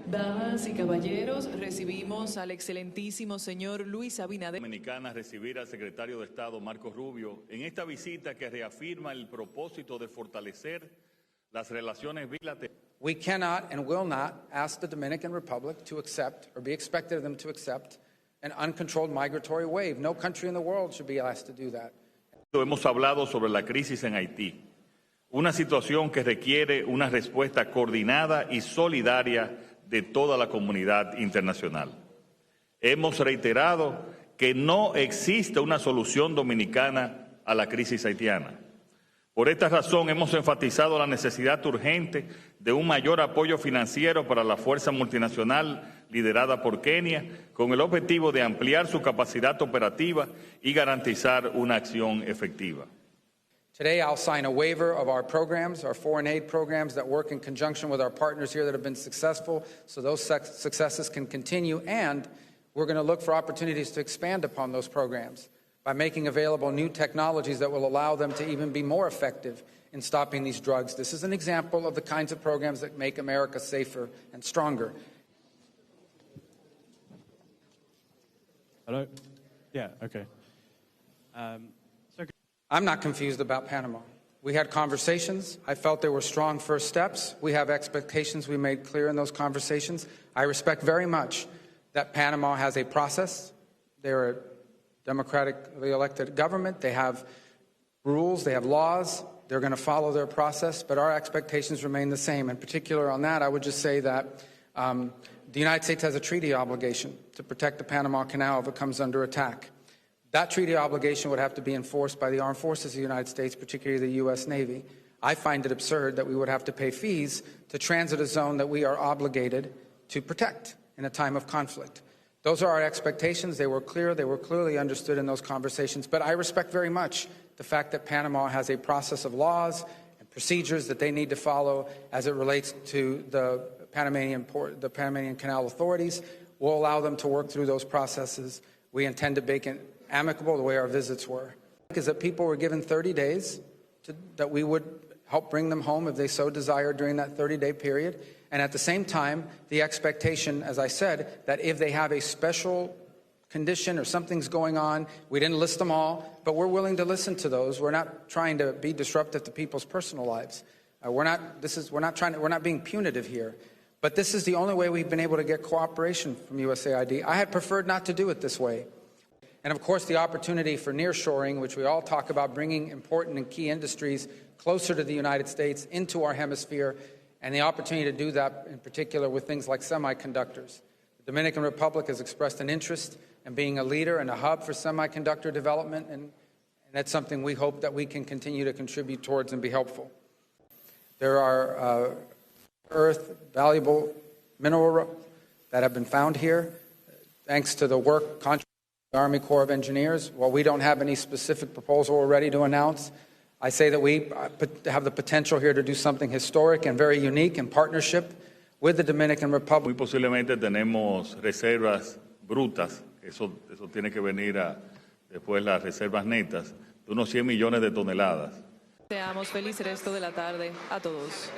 Damas y caballeros, recibimos al excelentísimo señor Luis Abinader. Dominicana recibir al secretario de Estado Marco Rubio en esta visita que reafirma el propósito de fortalecer las relaciones bilaterales. We cannot and will not ask the Dominican Republic to accept or be expected of them to accept an uncontrolled migratory wave. No country in the world should be asked to do that. Hemos hablado sobre la crisis en Haití, una situación que requiere una respuesta coordinada y solidaria de toda la comunidad internacional. Hemos reiterado que no existe una solución dominicana a la crisis haitiana. Por esta razón hemos enfatizado la necesidad urgente de un mayor apoyo financiero para la fuerza multinacional liderada por Kenia, con el objetivo de ampliar su capacidad operativa y garantizar una acción efectiva. Today, I'll sign a waiver of our programs, our foreign aid programs that work in conjunction with our partners here that have been successful, so those successes can continue, and we're going to look for opportunities to expand upon those programs by making available new technologies that will allow them to even be more effective in stopping these drugs. This is an example of the kinds of programs that make America safer and stronger. Hello? Yeah, okay. I'm not confused about Panama. We had conversations. I felt there were strong first steps. We have expectations we made clear in those conversations. I respect very much that Panama has a process. They're a democratically elected government. They have rules. They have laws. They're going to follow their process. But our expectations remain the same. In particular on that, I would just say that the United States has a treaty obligation to protect the Panama Canal if it comes under attack. That treaty obligation would have to be enforced by the armed forces of the United States, particularly the U.S. Navy. I find it absurd that we would have to pay fees to transit a zone that we are obligated to protect in a time of conflict. Those are our expectations. They were clear. They were clearly understood in those conversations. But I respect very much the fact that Panama has a process of laws and procedures that they need to follow as it relates to the Panamanian Canal authorities. We'll allow them to work through those processes. We intend to make it amicable the way our visits were. Is that people were given 30 days that we would help bring them home if they so desired during that 30-day period. And at the same time, the expectation, as I said, that if they have a special condition or something's going on, we didn't list them all, but we're willing to listen to those. We're not trying to be disruptive to people's personal lives. We're not being punitive here. But this is the only way we've been able to get cooperation from USAID. I had preferred not to do it this way. And of course, the opportunity for nearshoring, which we all talk about, bringing important and key industries closer to the United States into our hemisphere, and the opportunity to do that in particular with things like semiconductors. The Dominican Republic has expressed an interest in being a leader and a hub for semiconductor development, and that's something we hope that we can continue to contribute towards and be helpful. There are valuable mineral that have been found here, thanks to the work contributed by the Army Corps of Engineers. While we don't have any specific proposal we're ready to announce, I say that we have the potential here to do something historic and very unique in partnership with the Dominican Republic. Muy posiblemente tenemos reservas brutas, eso tiene que venir después las reservas netas, de unos 100 millones de toneladas. Deseamos feliz resto de la tarde a todos.